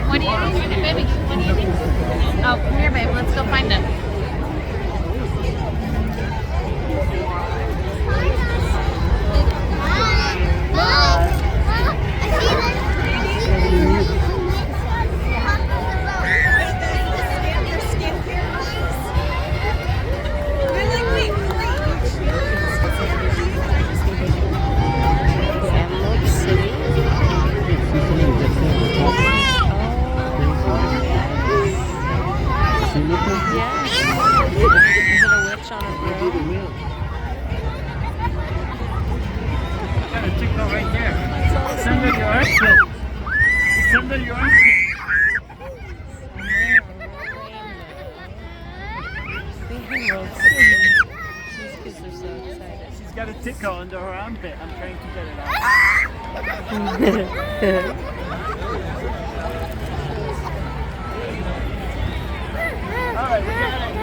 What do you need, baby? What do you need? Oh, come here, babe. Let's go find them. Right there. It's under your armpit. It's under your armpit. These kids are so excited. She's got a tickle under her armpit. I'm trying to get it out. All right, we got it.